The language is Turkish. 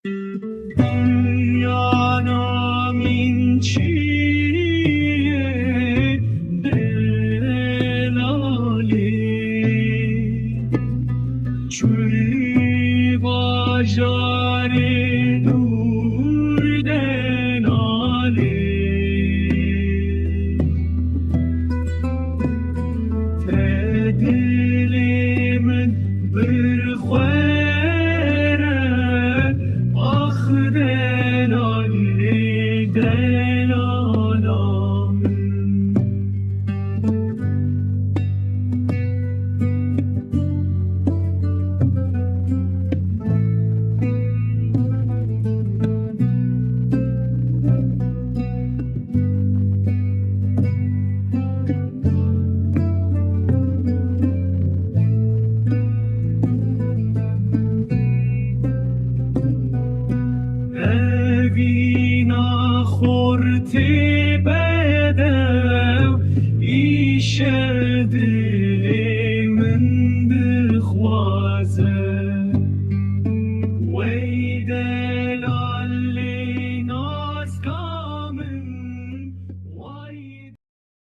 Dünyanın inçiye delali çölü bacari nur denali tedilimin bir khwere ah denali delalam evina khurti bedev işedi